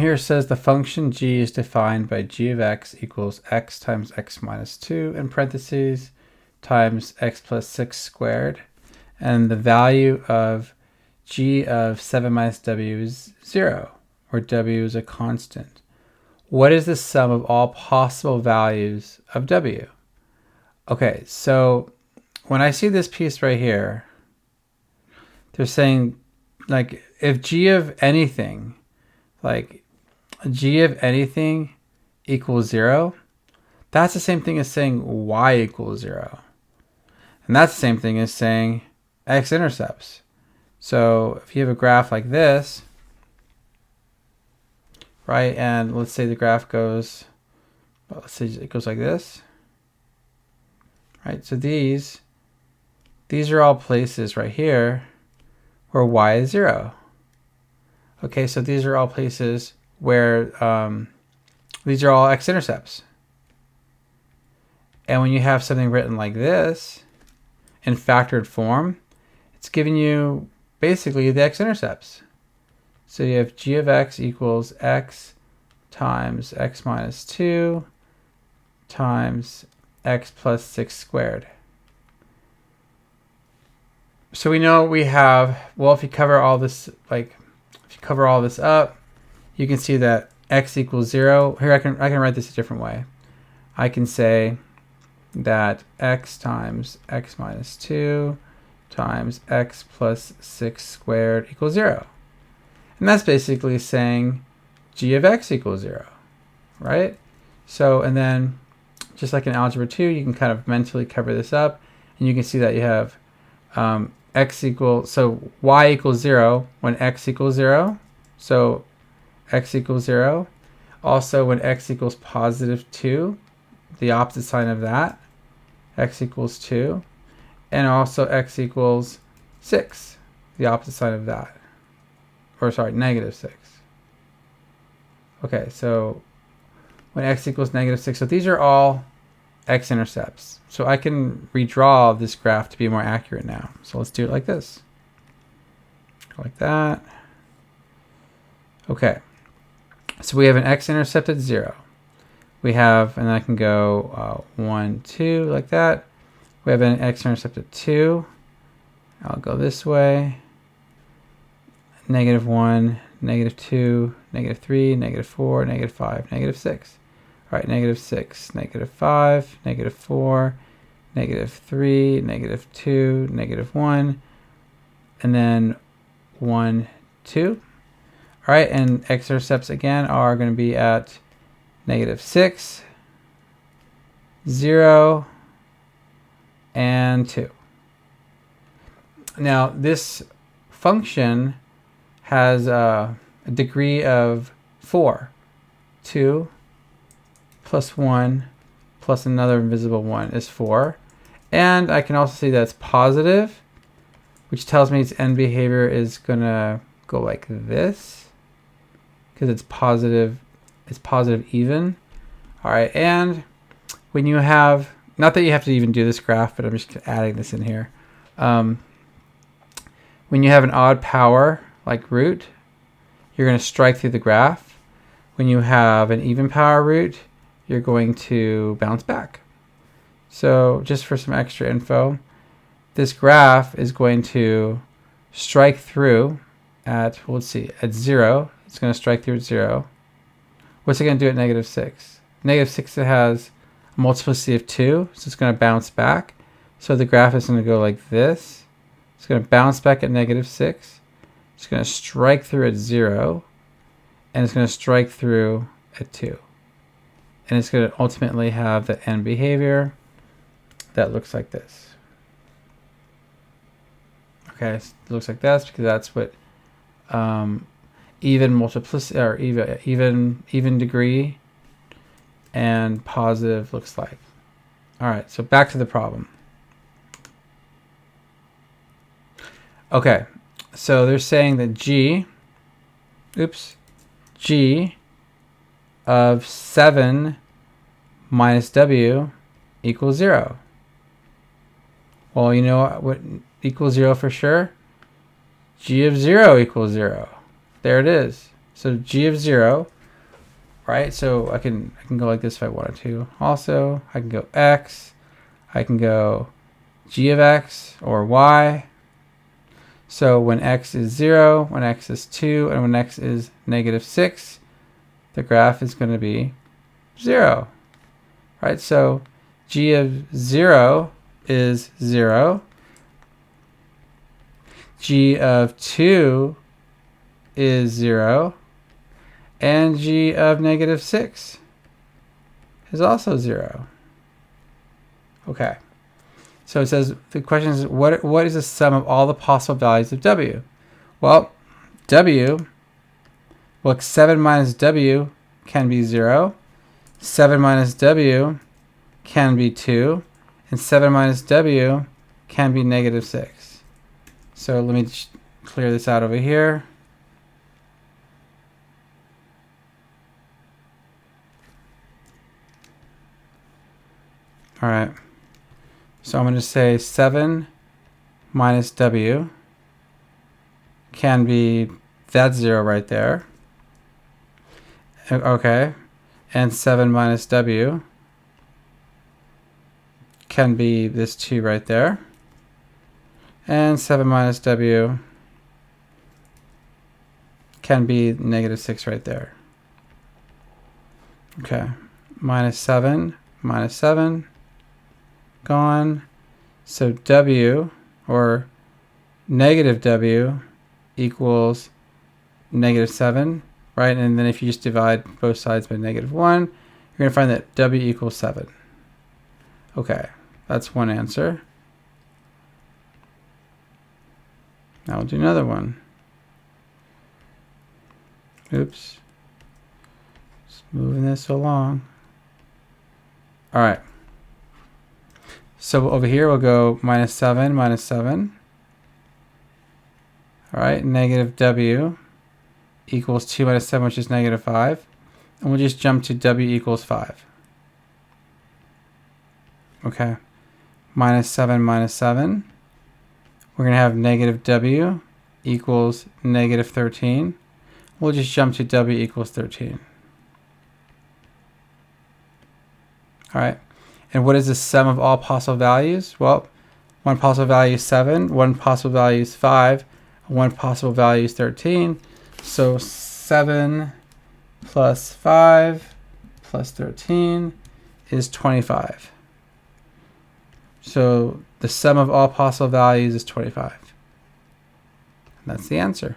here says the function g is defined by g of x equals x times x minus 2 in parentheses times x plus 6 squared. And the value of g of 7 minus w is 0, where w is a constant. What is the sum of all possible values of w? Okay, so when I see this piece right here, they're saying, like, if g of anything, like g of anything equals 0, that's the same thing as saying y equals 0. And that's the same thing as saying x-intercepts. So if you have a graph like this, right, and let's say the graph goes, well, let's say it goes like this, right? So these are all places right here where y is 0. Okay, so these are all places where these are all x-intercepts. And when you have something written like this in factored form, it's giving you basically the x-intercepts. So you have g of x equals x times x minus 2 times x plus 6 squared. So we know we have, well, if you cover all this, like, if you cover all this up, you can see that x equals 0. Here I can write this a different way. I can say that x times x minus 2 times x plus 6 squared equals 0. And that's basically saying g of x equals 0, right? So, and then just like in algebra 2, you can kind of mentally cover this up, and you can see that you have x equals, so y equals 0 when x equals 0. So x equals 0. Also when x equals positive 2, the opposite sign of that, x equals 2. And also x equals 6, the opposite sign of that. Or sorry, negative 6. Okay, so when x equals negative 6, so these are all x-intercepts. So I can redraw this graph to be more accurate now. So let's do it like this. Go like that. Okay, so we have an x-intercept at 0. We have, and I can go 1, 2, like that. We have an x-intercept at 2. I'll go this way. Negative 1, negative 2, negative 3, negative 4, negative 5, negative 6. All right, negative 6, negative 5, negative 4, negative 3, negative 2, negative 1, and then 1, 2. All right, and x-intercepts again are going to be at negative 6, 0, and 2. Now, this function has a degree of 4. 2 plus 1 plus another invisible 1 is 4. And I can also see that it's positive, which tells me its end behavior is going to go like this, because it's positive even. All right, and when you have, not that you have to even do this graph, but I'm just adding this in here. When you have an odd power, like root, you're going to strike through the graph. When you have an even power root, you're going to bounce back. So just for some extra info, this graph is going to strike through at, well, let's see, at 0. It's going to strike through at 0. What's it going to do at negative 6? Negative 6, it has a multiplicity of 2, so it's going to bounce back. So the graph is going to go like this. It's going to bounce back at negative 6. It's going to strike through at 0. And it's going to strike through at 2. And it's going to ultimately have the end behavior that looks like this. Okay, so it looks like this because that's what even multiplicity or even degree and positive looks like. All right, so back to the problem. Okay, so they're saying that g of 7 minus w equals 0. Well, you know what equals 0 for sure? G of 0 equals 0. There it is. So g of 0 right? So I can go like this if I wanted to. Also, I can go x, I can go g of x or y. So when x is 0, when x is 2, and when x is -6, the graph is going to be 0, right? So g of 0 is 0. G of 2 is 0. And g of -6 is also 0. Okay. So it says, the question is, what is the sum of all the possible values of w? Well, 7 minus w can be 0. 7 minus w can be 2. And 7 minus w can be -6. So let me clear this out over here. All right. So I'm going to say 7 minus w can be that 0 right there. Okay. And 7 minus w can be this 2 right there. And 7 minus w can be -6 right there. Okay. Minus 7, gone. So w, or negative w, equals -7, right? And then if you just divide both sides by -1, you're going to find that w equals 7. Okay, that's one answer. Now we'll do another one. Oops. Just moving this along. All right. So over here we'll go -7. All right, negative w equals 2 minus 7, which is -5. And we'll just jump to w equals 5. Okay. -7. We're going to have negative w equals -13. We'll just jump to w equals 13. All right. And what is the sum of all possible values? Well, one possible value is 7, one possible value is 5, one possible value is 13. So 7 plus 5 plus 13 is 25. So the sum of all possible values is 25. And that's the answer.